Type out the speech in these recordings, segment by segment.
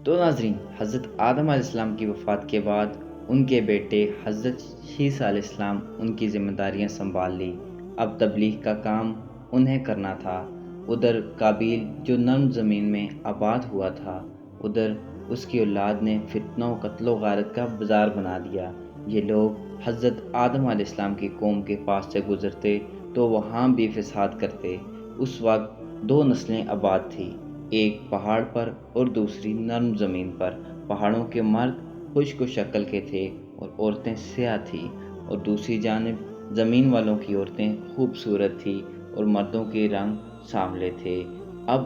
تو ناظرین، حضرت آدم علیہ السلام کی وفات کے بعد ان کے بیٹے حضرت عیسیٰ علیہ السلام ان کی ذمہ داریاں سنبھال لی۔ اب تبلیغ کا کام انہیں کرنا تھا۔ ادھر قابیل جو نرم زمین میں آباد ہوا تھا، ادھر اس کی اولاد نے فتنہ و قتل و غارت کا بازار بنا دیا۔ یہ لوگ حضرت آدم علیہ السلام کی قوم کے پاس سے گزرتے تو وہاں بھی فساد کرتے۔ اس وقت دو نسلیں آباد تھیں، ایک پہاڑ پر اور دوسری نرم زمین پر۔ پہاڑوں کے مرد خشک و شکل کے تھے اور عورتیں سیاہ تھیں، اور دوسری جانب زمین والوں کی عورتیں خوبصورت تھیں اور مردوں کے رنگ سانولے تھے۔ اب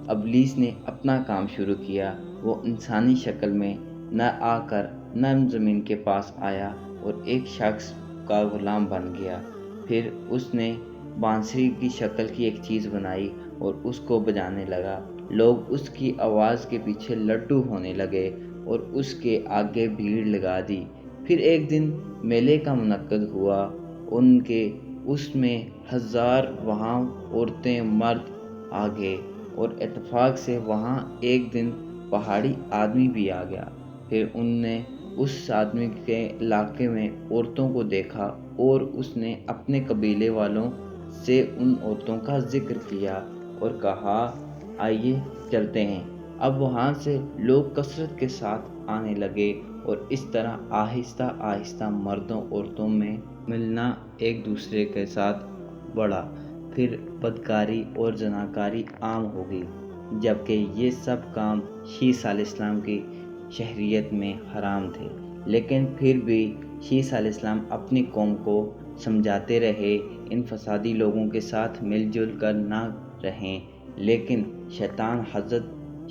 ابلیس نے اپنا کام شروع کیا۔ وہ انسانی شکل میں نہ آ کر نرم زمین کے پاس آیا اور ایک شخص کا غلام بن گیا۔ پھر اس نے بانسری کی شکل کی ایک چیز بنائی اور اس کو بجانے لگا۔ لوگ اس کی آواز کے پیچھے لڈو ہونے لگے اور اس کے آگے بھیڑ لگا دی۔ پھر ایک دن میلے کا منعقد ہوا، اس میں 1000 وہاں عورتیں مرد آ گئے، اور اتفاق سے وہاں ایک دن پہاڑی آدمی بھی آ گیا۔ پھر ان نے اس آدمی کے علاقے میں عورتوں کو دیکھا اور اس نے اپنے قبیلے والوں سے ان عورتوں کا ذکر کیا اور کہا، آئیے چلتے ہیں۔ اب وہاں سے لوگ کثرت کے ساتھ آنے لگے اور اس طرح آہستہ آہستہ مردوں عورتوں میں ملنا ایک دوسرے کے ساتھ بڑھا۔ پھر بدکاری اور زناکاری عام ہو گئی، جبکہ یہ سب کام عیسیٰ علیہ السلام کی شہریت میں حرام تھے۔ لیکن پھر بھی عیسیٰ علیہ السلام اپنی قوم کو سمجھاتے رہے، ان فسادی لوگوں کے ساتھ مل جل کر نہ رہیں۔ لیکن شیطان حضرت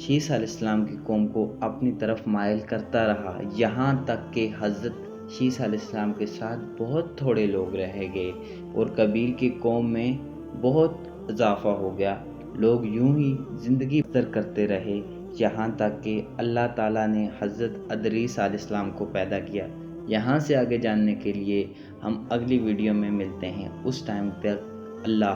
عیسیٰ علیہ السلام کی قوم کو اپنی طرف مائل کرتا رہا، یہاں تک کہ حضرت عیسیٰ علیہ السلام کے ساتھ بہت تھوڑے لوگ رہ گئے اور قبیل کی قوم میں بہت اضافہ ہو گیا۔ لوگ یوں ہی زندگی بسر کرتے رہے، یہاں تک کہ اللہ تعالیٰ نے حضرت ادریس علیہ السلام کو پیدا کیا۔ یہاں سے آگے جاننے کے لیے ہم اگلی ویڈیو میں ملتے ہیں۔ اس ٹائم تک اللہ